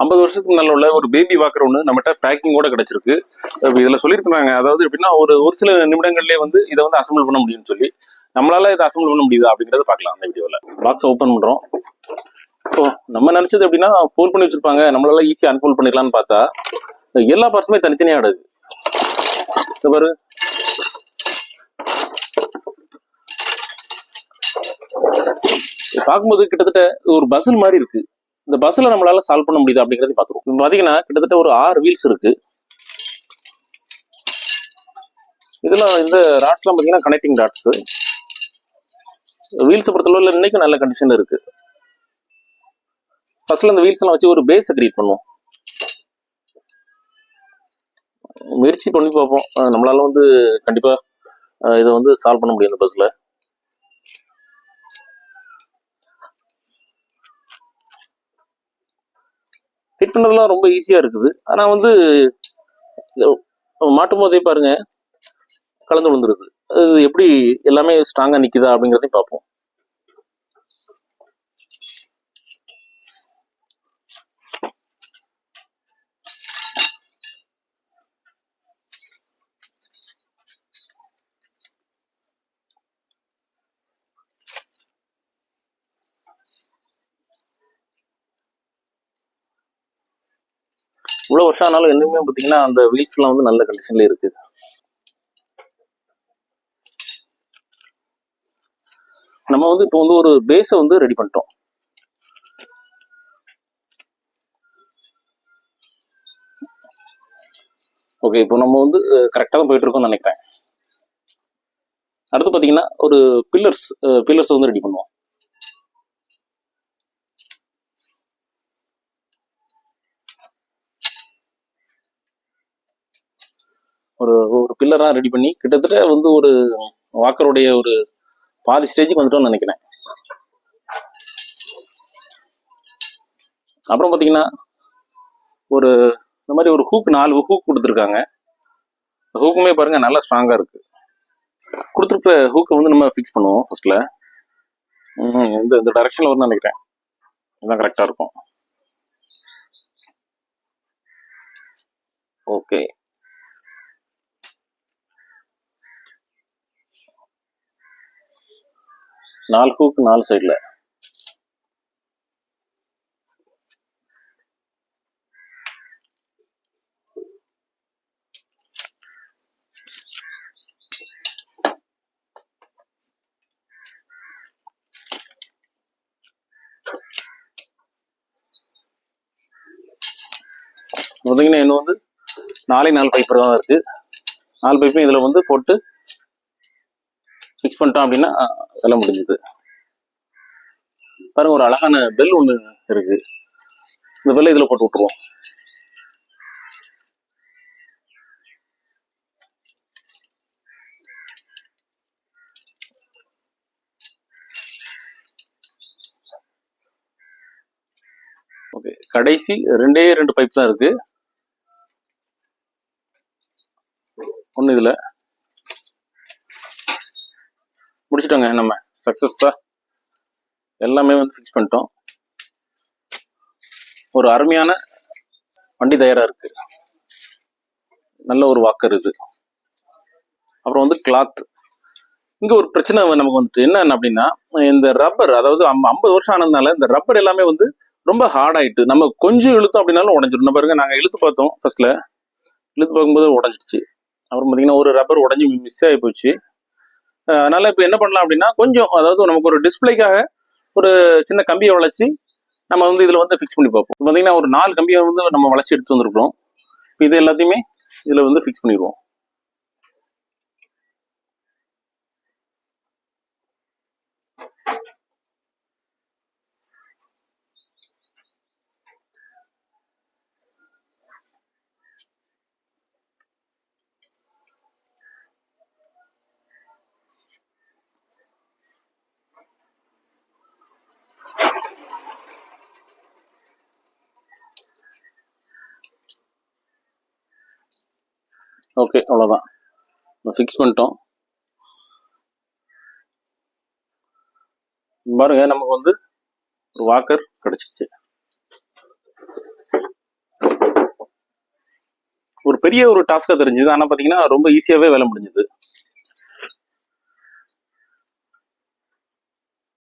50 வருஷத்துக்கு நல்ல உள்ள ஒரு பேபி வாக்கர் ஒன்று நம்மகிட்ட பேக்கிங்கோட கிடைச்சிருக்கு. இதில் சொல்லியிருக்காங்க, அதாவது எப்படின்னா ஒரு ஒரு சில நிமிடங்கள்லேயே வந்து இதை வந்து அசம்பிள் பண்ண முடியும்னு சொல்லி. நம்மளால இதை அசம்பிள் பண்ண முடியுதா அப்படிங்கிறத பார்க்கலாம் அந்த வீடியோவில். பாக்ஸ் ஓப்பன் பண்ணுறோம். ஸோ நம்ம நினச்சது எப்படின்னா ஃபோல்ட் பண்ணி வச்சிருப்பாங்க, நம்மளால ஈஸியாக அன்ஃபோல்ட் பண்ணிடலான்னு பார்த்தா எல்லா பார்ட்ஸுமே தனித்தனியாக ஆடுது. பாரு, பார்க்கும்போது கிட்டத்தட்ட ஒரு பசில் மாதிரி இருக்கு. இந்த பஸ்ல நம்மளால சால்வ் பண்ண முடியுது அப்படிங்கறத பாத்துருவோம். பாத்தீங்கன்னா கிட்டத்தட்ட ஒரு 6 வீல்ஸ் இருக்கு. இதெல்லாம் இந்த ராட்ஸ் எல்லாம் பாத்தீங்கன்னா கனெக்டிங் ராட்ஸ். வீல்ஸ் பொறுத்தளவுல இன்னைக்கும் நல்ல கண்டிஷன்ல இருக்கு. ஃபர்ஸ்ட்ல இந்த வீல்ஸ் எல்லாம் வச்சு ஒரு பேஸ் கிரியேட் பண்ணுவோம். முயற்சி பண்ணி பார்ப்போம், நம்மளால வந்து கண்டிப்பா இதை வந்து சால்வ் பண்ண முடியும் இந்த பஸ்ல. ஃபிட் பண்ணதெல்லாம் ரொம்ப ஈஸியா இருக்குது. ஆனா வந்து மாட்டும் போதே பாருங்க கலந்து விழுந்துருது. அது எப்படி எல்லாமே ஸ்ட்ராங்கா நிக்குதா அப்படிங்கிறதையும் பார்ப்போம். இவ்வளவு வருஷம் ஆனாலும் இன்னுமே பாத்தீங்கன்னா அந்த வீல்ஸ் எல்லாம் வந்து நல்ல கண்டிஷன்ல இருக்கு. நம்ம வந்து இப்போ வந்து ஒரு பேஸை வந்து ரெடி பண்ணிட்டோம். ஓகே, இப்போ நம்ம வந்து கரெக்டாக தான் போயிட்டு இருக்கோம்னு நினைக்கிறேன். அடுத்து பார்த்தீங்கன்னா ஒரு பில்லர்ஸ் வந்து ரெடி பண்ணுவோம். ஒரு ஒரு பில்லராக ரெடி பண்ணி கிட்டத்தட்ட வந்து ஒரு வாக்கருடைய ஒரு பாதி ஸ்டேஜுக்கு வந்துட்டோம்னு நினைக்கிறேன். அப்புறம் பார்த்தீங்கன்னா ஒரு இந்த மாதிரி ஒரு ஹூக் 4 ஹூக் கொடுத்துருக்காங்க. ஹூக்குமே பாருங்க நல்லா ஸ்ட்ராங்கா இருக்கு. கொடுத்துருக்க ஹூக்கை வந்து நம்ம ஃபிக்ஸ் பண்ணுவோம் ஃபர்ஸ்ட்ல. இந்த டைரக்ஷன்ல வரும்னு நினைக்கிறேன். இதுதான் கரெக்டா இருக்கும். ஓகே, நாலு ஹூக் 4 சைட்ல. பார்த்தீங்கன்னா இன்னும் வந்து 4 பைப்பர் தான் இருக்கு. 4 பைப்பையும் இதுல வந்து போட்டு ஃபிக்ஸ் பண்ணிட்டோம் அப்படின்னா எல்லாம் முடிஞ்சுது. பாருங்க, ஒரு அழகான பெல் ஒன்று இருக்கு. இந்த பெல்லை இதுல போட்டு விட்டுருவோம். ஓகே, கடைசி 2 பைப் தான் இருக்கு. ஒன்று இதுல முடிச்சிட்டோங்க. நம்ம சக்சஸா எல்லாமே வந்து ஃபிக்ஸ் பண்ணிட்டோம். ஒரு அருமையான வண்டி தயாரா இருக்கு. நல்ல ஒரு வாக்கர் இது. அப்புறம் வந்து கிளாத். இங்க ஒரு பிரச்சனை நமக்கு வந்துட்டு என்ன அப்படின்னா, இந்த ரப்பர், அதாவது 50 வருஷம் ஆனதுனால இந்த ரப்பர் எல்லாமே வந்து ரொம்ப ஹார்ட் ஆயிட்டு நம்ம கொஞ்சம் இழுத்தோம் அப்படின்னாலும் உடஞ்சிடும். பாருங்க, நாங்க இழுத்து பார்த்தோம், ஃபர்ஸ்ட்ல இழுத்து பார்க்கும்போது உடஞ்சிடுச்சு. அப்புறம் பார்த்தீங்கன்னா ஒரு ரப்பர் உடஞ்சி மிஸ் ஆகி போச்சு. அதனால இப்போ என்ன பண்ணலாம் அப்படின்னா, கொஞ்சம் அதாவது நமக்கு ஒரு டிஸ்பிளேக்காக ஒரு சின்ன கம்பியை வளைச்சி நம்ம வந்து இதுல வந்து ஃபிக்ஸ் பண்ணி பார்ப்போம். பார்த்தீங்கன்னா ஒரு 4 கம்பியை வந்து நம்ம வளைச்சி எடுத்து வந்துருக்கோம். இது எல்லாத்தையுமே இதுல வந்து ஃபிக்ஸ் பண்ணிடுவோம். ஓகே, அவ்வளோதான், ஃபிக்ஸ் பண்ணிட்டோம். பாருங்க, நமக்கு வந்து ஒரு வாக்கர் கிடைச்சிச்சு. ஒரு பெரிய ஒரு டாஸ்கா தெரிஞ்சது. ஆனா பாத்தீங்கன்னா ரொம்ப ஈஸியாவே வேலை முடிஞ்சது.